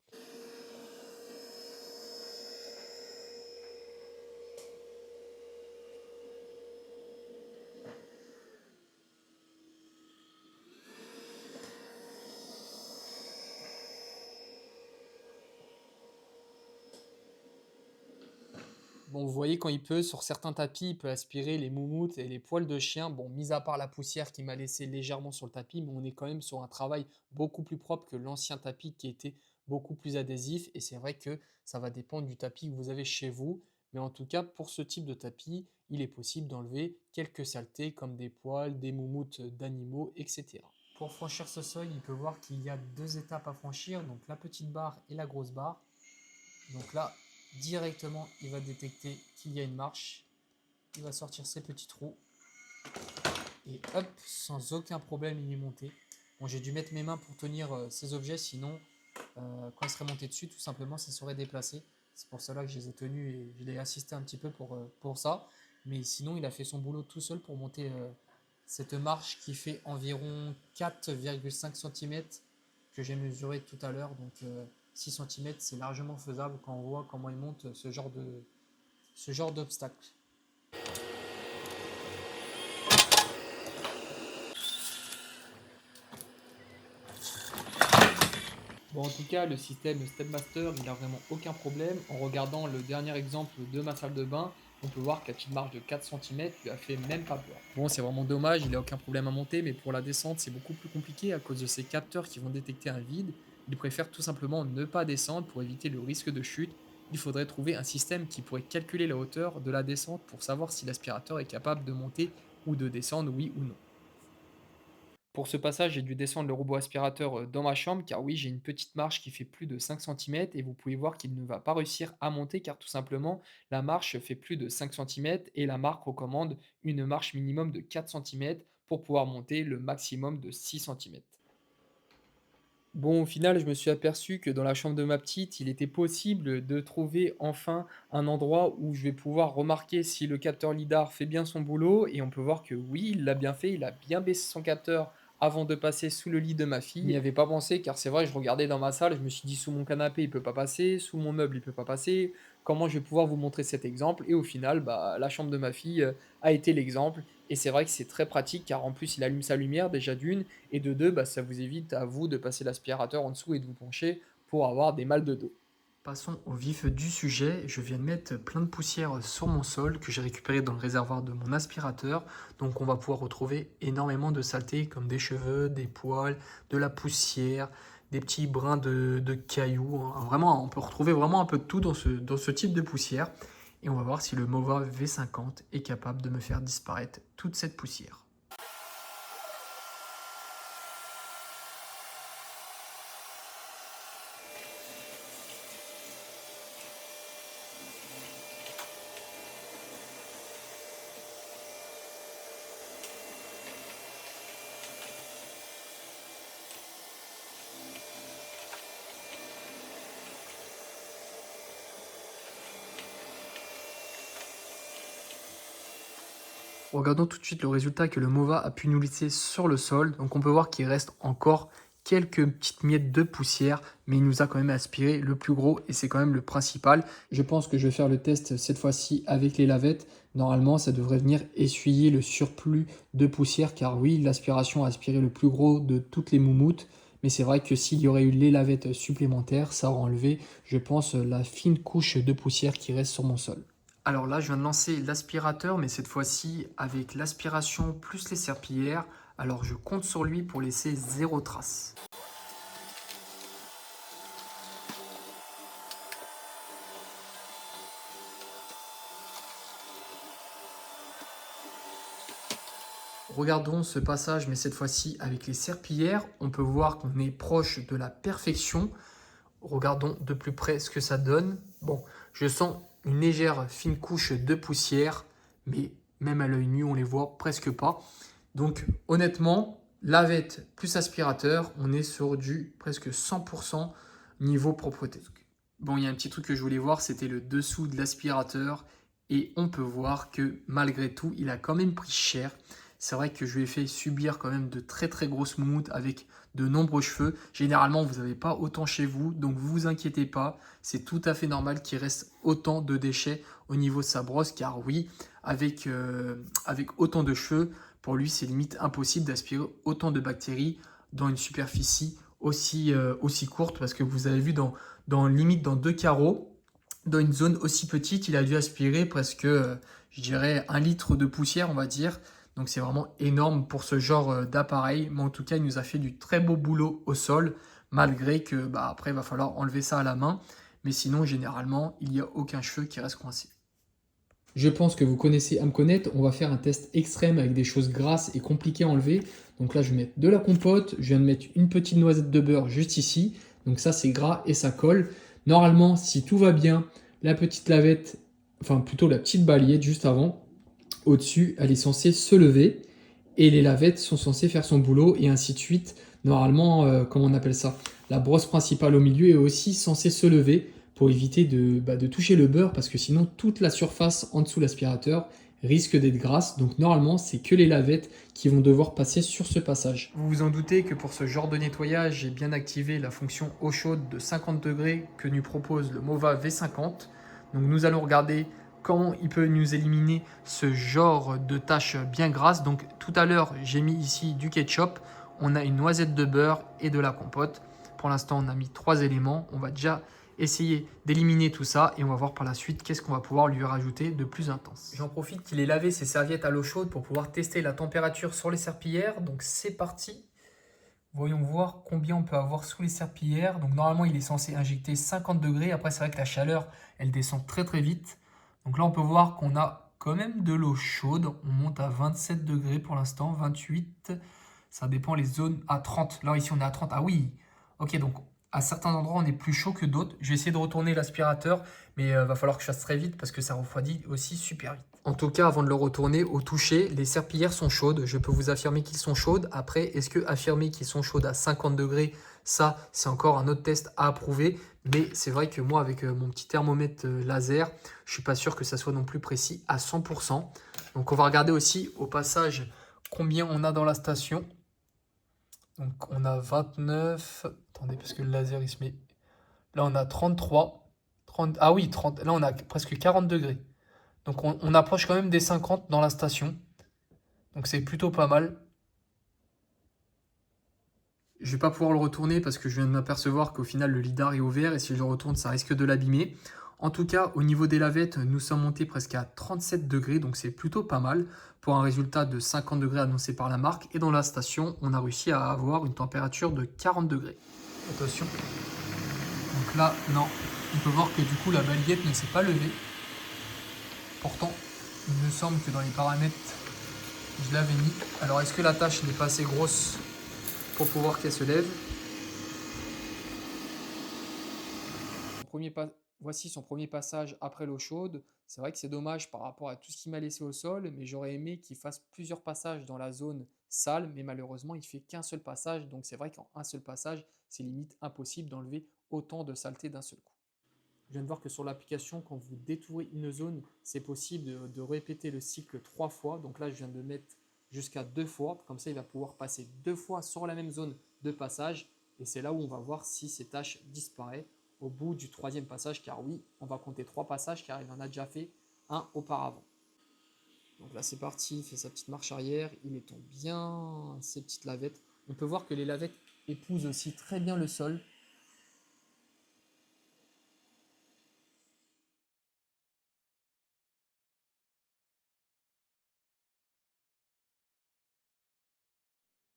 Bon, vous voyez, quand il peut, sur certains tapis, il peut aspirer les moumoutes et les poils de chien. Bon, mis à part la poussière qui m'a laissé légèrement sur le tapis, mais on est quand même sur un travail beaucoup plus propre que l'ancien tapis qui était beaucoup plus adhésif. Et c'est vrai que ça va dépendre du tapis que vous avez chez vous. Mais en tout cas, pour ce type de tapis, il est possible d'enlever quelques saletés comme des poils, des moumoutes d'animaux, etc. Pour franchir ce seuil, il peut voir qu'il y a deux étapes à franchir, donc la petite barre et la grosse barre. Donc là, directement, il va détecter qu'il y a une marche. Il va sortir ses petits trous. Et hop, sans aucun problème, il est monté. Bon, j'ai dû mettre mes mains pour tenir ces objets, sinon, quand il serait monté dessus, tout simplement, ça serait déplacé. C'est pour cela que je les ai tenus et je l'ai assisté un petit peu pour ça. Mais sinon, il a fait son boulot tout seul pour monter cette marche qui fait environ 4,5 cm que j'ai mesuré tout à l'heure. Donc 6 cm, c'est largement faisable quand on voit comment il monte ce genre d'obstacle. Bon, en tout cas, le système Stepmaster, il n'a vraiment aucun problème. En regardant le dernier exemple de ma salle de bain, on peut voir que la petite marche de 4 cm lui a fait même pas peur. Bon, c'est vraiment dommage, il n'a aucun problème à monter, mais pour la descente, c'est beaucoup plus compliqué à cause de ces capteurs qui vont détecter un vide. Il préfère tout simplement ne pas descendre pour éviter le risque de chute. Il faudrait trouver un système qui pourrait calculer la hauteur de la descente pour savoir si l'aspirateur est capable de monter ou de descendre, oui ou non. Pour ce passage, j'ai dû descendre le robot aspirateur dans ma chambre car oui, j'ai une petite marche qui fait plus de 5 cm et vous pouvez voir qu'il ne va pas réussir à monter car tout simplement la marche fait plus de 5 cm et la marque recommande une marche minimum de 4 cm pour pouvoir monter le maximum de 6 cm. Bon, au final, je me suis aperçu que dans la chambre de ma petite, il était possible de trouver enfin un endroit où je vais pouvoir remarquer si le capteur lidar fait bien son boulot. Et on peut voir que oui, il l'a bien fait. Il a bien baissé son capteur avant de passer sous le lit de ma fille. Je n'y avais pas pensé car c'est vrai, je regardais dans ma salle, je me suis dit sous mon canapé, il peut pas passer, sous mon meuble, il peut pas passer. Comment je vais pouvoir vous montrer cet exemple? Et au final, bah, la chambre de ma fille a été l'exemple. Et c'est vrai que c'est très pratique car en plus, il allume sa lumière déjà d'une. Et de deux, bah, ça vous évite à vous de passer l'aspirateur en dessous et de vous pencher pour avoir des mal de dos. Passons au vif du sujet. Je viens de mettre plein de poussière sur mon sol que j'ai récupéré dans le réservoir de mon aspirateur. Donc on va pouvoir retrouver énormément de saletés comme des cheveux, des poils, de la poussière, des petits brins de cailloux. Vraiment, on peut retrouver vraiment un peu de tout dans ce type de poussière. Et on va voir si le Mova V50 est capable de me faire disparaître toute cette poussière. Regardons tout de suite le résultat que le Mova a pu nous laisser sur le sol. Donc on peut voir qu'il reste encore quelques petites miettes de poussière, mais il nous a quand même aspiré le plus gros et c'est quand même le principal. Je pense que je vais faire le test cette fois-ci avec les lavettes. Normalement, ça devrait venir essuyer le surplus de poussière car oui, l'aspiration a aspiré le plus gros de toutes les moumoutes. Mais c'est vrai que s'il y aurait eu les lavettes supplémentaires, ça aurait enlevé, je pense, la fine couche de poussière qui reste sur mon sol. Alors là, je viens de lancer l'aspirateur, mais cette fois-ci avec l'aspiration plus les serpillières. Alors je compte sur lui pour laisser zéro trace. Regardons ce passage, mais cette fois-ci avec les serpillières. On peut voir qu'on est proche de la perfection. Regardons de plus près ce que ça donne. Bon, je sens une légère fine couche de poussière, mais même à l'œil nu, on les voit presque pas. Donc honnêtement, lavette plus aspirateur, on est sur du presque 100% niveau propreté. Bon, il y a un petit truc que je voulais voir, c'était le dessous de l'aspirateur. Et on peut voir que malgré tout, il a quand même pris cher. C'est vrai que je lui ai fait subir quand même de très très grosses moumoutes avec de nombreux cheveux. Généralement, vous n'avez pas autant chez vous, donc vous vous inquiétez pas. C'est tout à fait normal qu'il reste autant de déchets au niveau de sa brosse, car oui, avec autant de cheveux, pour lui, c'est limite impossible d'aspirer autant de bactéries dans une superficie aussi courte, parce que vous avez vu limite dans deux carreaux, Dans une zone aussi petite, il a dû aspirer presque, je dirais, 1 litre de poussière, on va dire. Donc c'est vraiment énorme pour ce genre d'appareil. Mais en tout cas, il nous a fait du très beau boulot au sol, malgré que bah, après, il va falloir enlever ça à la main. Mais sinon, généralement, il n'y a aucun cheveu qui reste coincé. Je pense que vous connaissez à me connaître. On va faire un test extrême avec des choses grasses et compliquées à enlever. Donc là, je vais mettre de la compote. Je viens de mettre une petite noisette de beurre juste ici. Donc ça, c'est gras et ça colle. Normalement, si tout va bien, la petite lavette, enfin plutôt la petite balayette juste avant, au-dessus, elle est censée se lever. Et les lavettes sont censées faire son boulot et ainsi de suite. Normalement, comment on appelle ça? La brosse principale au milieu est aussi censée se lever pour éviter de toucher le beurre parce que sinon toute la surface en dessous de l'aspirateur risque d'être grasse. Donc normalement, c'est que les lavettes qui vont devoir passer sur ce passage. Vous vous en doutez que pour ce genre de nettoyage, j'ai bien activé la fonction eau chaude de 50 degrés que nous propose le Mova V50. Donc nous allons regarder comment il peut nous éliminer ce genre de tâches bien grasses. Donc tout à l'heure, j'ai mis ici du ketchup, on a une noisette de beurre et de la compote. Pour l'instant, on a mis 3 éléments. On va déjà essayer d'éliminer tout ça et on va voir par la suite qu'est-ce qu'on va pouvoir lui rajouter de plus intense. J'en profite qu'il ait lavé ses serviettes à l'eau chaude pour pouvoir tester la température sur les serpillères. Donc c'est parti. Voyons voir combien on peut avoir sous les serpillères. Donc normalement, il est censé injecter 50 degrés. Après, c'est vrai que la chaleur, elle descend très très vite. Donc là, on peut voir qu'on a quand même de l'eau chaude. On monte à 27 degrés pour l'instant, 28. Ça dépend les zones à 30. Là, ici, on est à 30. Ah oui. Ok, donc à certains endroits, on est plus chaud que d'autres. Je vais essayer de retourner l'aspirateur, mais il va falloir que je fasse très vite parce que ça refroidit aussi super vite. En tout cas, avant de le retourner au toucher, les serpillères sont chaudes. Je peux vous affirmer qu'ils sont chaudes. Après, est-ce que affirmer qu'ils sont chaudes à 50 degrés, ça, c'est encore un autre test à approuver. Mais c'est vrai que moi, avec mon petit thermomètre laser, je suis pas sûr que ça soit non plus précis à 100%. Donc, on va regarder aussi au passage combien on a dans la station. Donc, on a 29. Attendez, parce que le laser, il se met... Là, on a 33. 30... Ah oui, 30. Là, on a presque 40 degrés. Donc on approche quand même des 50 dans la station. Donc c'est plutôt pas mal. Je vais pas pouvoir le retourner parce que je viens de m'apercevoir qu'au final le lidar est ouvert et si je le retourne ça risque de l'abîmer. En tout cas au niveau des lavettes nous sommes montés presque à 37 degrés donc c'est plutôt pas mal pour un résultat de 50 degrés annoncé par la marque. Et dans la station on a réussi à avoir une température de 40 degrés. Attention. Donc là non, on peut voir que du coup la balayette ne s'est pas levée. Pourtant il me semble que dans les paramètres je l'avais mis. Alors, est-ce que la tâche n'est pas assez grosse pour pouvoir qu'elle se lève? Voici son premier passage après l'eau chaude. C'est vrai que c'est dommage par rapport à tout ce qu'il m'a laissé au sol, mais j'aurais aimé qu'il fasse plusieurs passages dans la zone sale, mais malheureusement, il fait qu'un seul passage. Donc, c'est vrai qu'en un seul passage, c'est limite impossible d'enlever autant de saleté d'un seul coup. Je viens de voir que sur l'application, quand vous détourez une zone, c'est possible de répéter le cycle 3 fois. Donc là, je viens de mettre jusqu'à 2 fois. Comme ça, il va pouvoir passer 2 fois sur la même zone de passage. Et c'est là où on va voir si ces tâches disparaissent au bout du troisième passage. Car oui, on va compter 3 passages car il en a déjà fait un auparavant. Donc là, c'est parti. Il fait sa petite marche arrière. Il étend bien ses petites lavettes. On peut voir que les lavettes épousent aussi très bien le sol.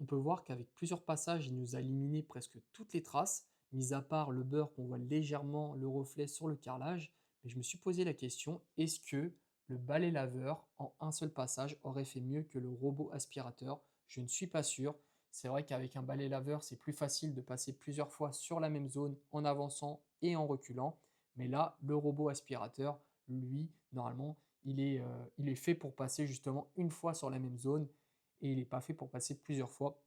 On peut voir qu'avec plusieurs passages, il nous a éliminé presque toutes les traces, mis à part le beurre qu'on voit légèrement le reflet sur le carrelage. Mais je me suis posé la question, est-ce que le balai laveur en un seul passage aurait fait mieux que le robot aspirateur? Je ne suis pas sûr. C'est vrai qu'avec un balai laveur, c'est plus facile de passer plusieurs fois sur la même zone en avançant et en reculant. Mais là, le robot aspirateur, lui, normalement, il est fait pour passer justement une fois sur la même zone et il n'est pas fait pour passer plusieurs fois.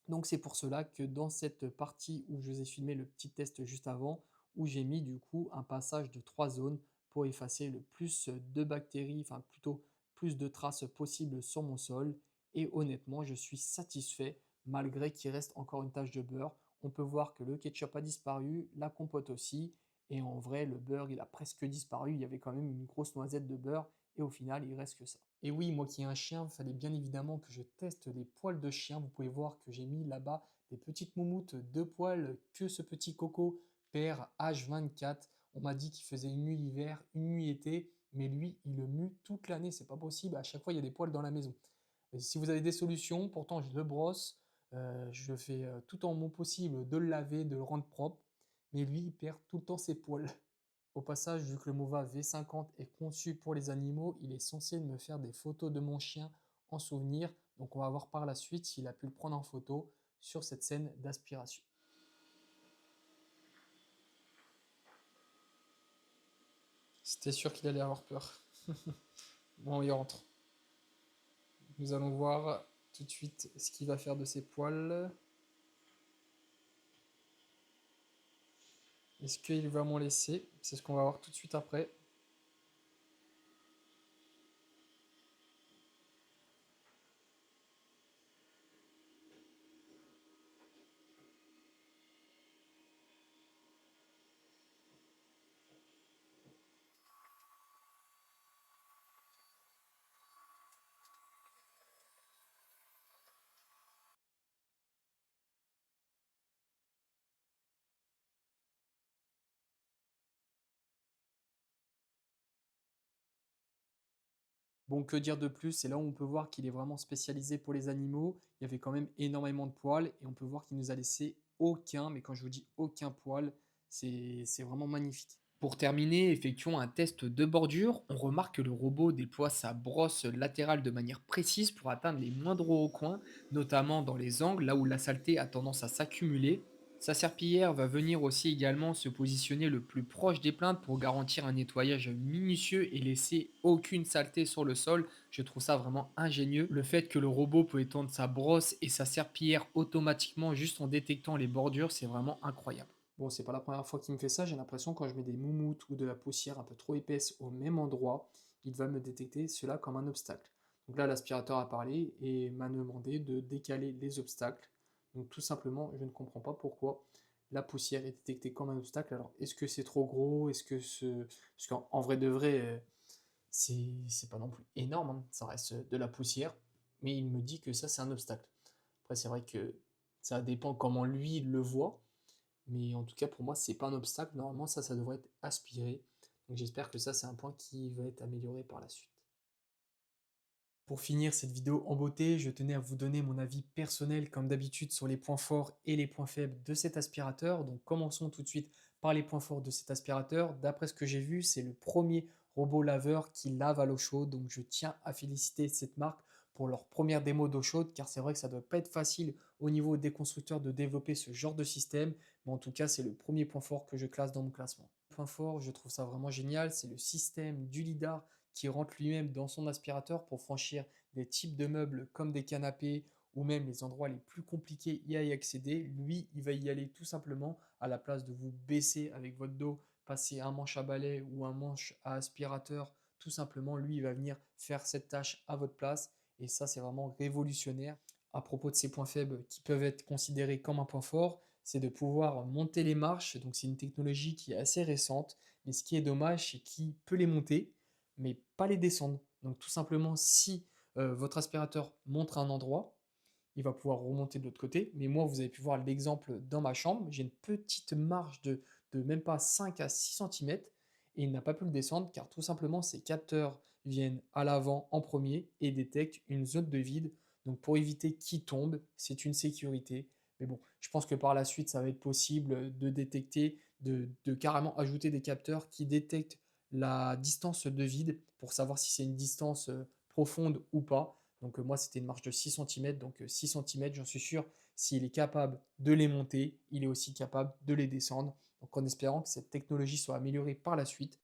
Donc c'est pour cela que dans cette partie où je vous ai filmé le petit test juste avant, où j'ai mis du coup un passage de 3 zones pour effacer le plus de bactéries, enfin plutôt plus de traces possibles sur mon sol. Et honnêtement, je suis satisfait malgré qu'il reste encore une tache de beurre. On peut voir que le ketchup a disparu, la compote aussi. Et en vrai, le beurre, il a presque disparu. Il y avait quand même une grosse noisette de beurre. Et au final, il reste que ça. Et oui, moi qui ai un chien, il fallait bien évidemment que je teste les poils de chien. Vous pouvez voir que j'ai mis là-bas des petites moumoutes de poils que ce petit coco perd H24. On m'a dit qu'il faisait une nuit hiver, une nuit été, mais lui, il le mue toute l'année. C'est pas possible. À chaque fois, il y a des poils dans la maison. Et si vous avez des solutions, pourtant je le brosse, je fais tout en mon possible de le laver, de le rendre propre, mais lui, il perd tout le temps ses poils. Au passage, vu que le Mova V50 est conçu pour les animaux, il est censé me faire des photos de mon chien en souvenir. Donc on va voir par la suite s'il a pu le prendre en photo sur cette scène d'aspiration. C'était sûr qu'il allait avoir peur. Bon, il rentre. Nous allons voir tout de suite ce qu'il va faire de ses poils. Est-ce qu'il va m'en laisser? C'est ce qu'on va voir tout de suite après. Bon, que dire de plus? C'est là où on peut voir qu'il est vraiment spécialisé pour les animaux. Il y avait quand même énormément de poils et on peut voir qu'il nous a laissé aucun, mais quand je vous dis aucun poil, c'est vraiment magnifique. Pour terminer, effectuons un test de bordure. On remarque que le robot déploie sa brosse latérale de manière précise pour atteindre les moindres recoins, notamment dans les angles, là où la saleté a tendance à s'accumuler. Sa serpillière va venir aussi également se positionner le plus proche des plaintes pour garantir un nettoyage minutieux et laisser aucune saleté sur le sol. Je trouve ça vraiment ingénieux. Le fait que le robot peut étendre sa brosse et sa serpillière automatiquement juste en détectant les bordures, c'est vraiment incroyable. Bon, c'est pas la première fois qu'il me fait ça, j'ai l'impression quand je mets des moumoutes ou de la poussière un peu trop épaisse au même endroit, il va me détecter cela comme un obstacle. Donc là, l'aspirateur a parlé et m'a demandé de décaler les obstacles. Donc tout simplement, je ne comprends pas pourquoi la poussière est détectée comme un obstacle. Alors, est-ce que c'est trop gros? Est-ce que ce... Parce qu'en vrai de vrai, c'est pas non plus énorme, hein, ça reste de la poussière, mais il me dit que ça, c'est un obstacle. Après, c'est vrai que ça dépend comment lui il le voit, mais en tout cas, pour moi, c'est pas un obstacle. Normalement, ça devrait être aspiré. Donc j'espère que ça, c'est un point qui va être amélioré par la suite. Pour finir cette vidéo en beauté, je tenais à vous donner mon avis personnel, comme d'habitude, sur les points forts et les points faibles de cet aspirateur. Donc commençons tout de suite par les points forts de cet aspirateur. D'après ce que j'ai vu, c'est le premier robot laveur qui lave à l'eau chaude. Donc je tiens à féliciter cette marque pour leur première démo d'eau chaude, car c'est vrai que ça ne doit pas être facile au niveau des constructeurs de développer ce genre de système. Mais en tout cas, c'est le premier point fort que je classe dans mon classement. Point fort, je trouve ça vraiment génial, c'est le système du lidar qui rentre lui-même dans son aspirateur pour franchir des types de meubles comme des canapés ou même les endroits les plus compliqués y accéder. Lui, il va y aller tout simplement à la place de vous baisser avec votre dos, passer un manche à balai ou un manche à aspirateur. Tout simplement, lui, il va venir faire cette tâche à votre place et ça, c'est vraiment révolutionnaire. À propos de ces points faibles qui peuvent être considérés comme un point fort, c'est de pouvoir monter les marches. Donc, c'est une technologie qui est assez récente, mais ce qui est dommage, c'est qu'il peut les monter, mais pas les descendre. Donc tout simplement, si votre aspirateur montre un endroit, il va pouvoir remonter de l'autre côté. Mais moi, vous avez pu voir l'exemple dans ma chambre, j'ai une petite marge de même pas 5 à 6 cm et il n'a pas pu le descendre car tout simplement ces capteurs viennent à l'avant en premier et détectent une zone de vide. Donc pour éviter qu'il tombe, c'est une sécurité. Mais bon, je pense que par la suite, ça va être possible de détecter, de carrément ajouter des capteurs qui détectent la distance de vide pour savoir si c'est une distance profonde ou pas. Donc moi, c'était une marge de 6 cm. Donc 6 cm, j'en suis sûr, s'il est capable de les monter, il est aussi capable de les descendre. Donc en espérant que cette technologie soit améliorée par la suite.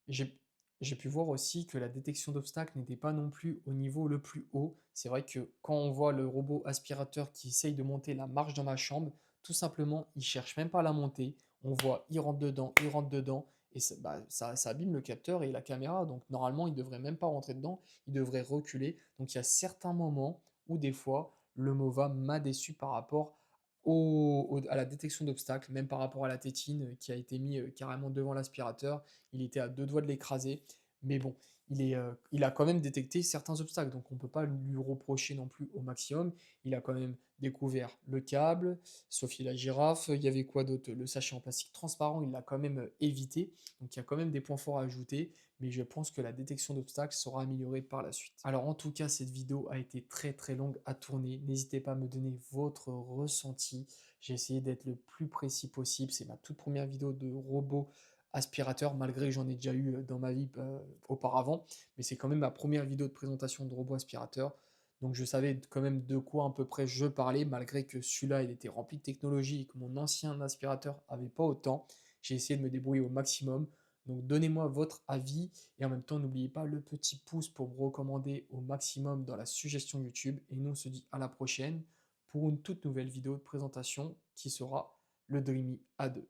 J'ai j'ai pu voir aussi que la détection d'obstacles n'était pas non plus au niveau le plus haut. C'est vrai que quand on voit le robot aspirateur qui essaye de monter la marche dans ma chambre, tout simplement, il cherche même pas à la monter. On voit, il rentre dedans, et ça abîme le capteur et la caméra. Donc normalement, il devrait même pas rentrer dedans, il devrait reculer. Donc il y a certains moments où des fois, le MOVA m'a déçu par rapport à la détection d'obstacles, même par rapport à la tétine qui a été mis carrément devant l'aspirateur. Il était à deux doigts de l'écraser. Mais bon, il a quand même détecté certains obstacles, donc on ne peut pas lui reprocher non plus au maximum. Il a quand même découvert le câble, Sophie la girafe, il y avait quoi d'autre? Le sachet en plastique transparent, il l'a quand même évité. Donc il y a quand même des points forts à ajouter, mais je pense que la détection d'obstacles sera améliorée par la suite. Alors en tout cas, cette vidéo a été très très longue à tourner. N'hésitez pas à me donner votre ressenti. J'ai essayé d'être le plus précis possible. C'est ma toute première vidéo de robot aspirateur, malgré que j'en ai déjà eu dans ma vie auparavant. Mais c'est quand même ma première vidéo de présentation de robot aspirateur. Donc je savais quand même de quoi à peu près je parlais, malgré que celui-là, il était rempli de technologie et que mon ancien aspirateur avait pas autant. J'ai essayé de me débrouiller au maximum. Donc donnez-moi votre avis et en même temps n'oubliez pas le petit pouce pour me recommander au maximum dans la suggestion YouTube. Et nous on se dit à la prochaine pour une toute nouvelle vidéo de présentation qui sera le Dreamy A2.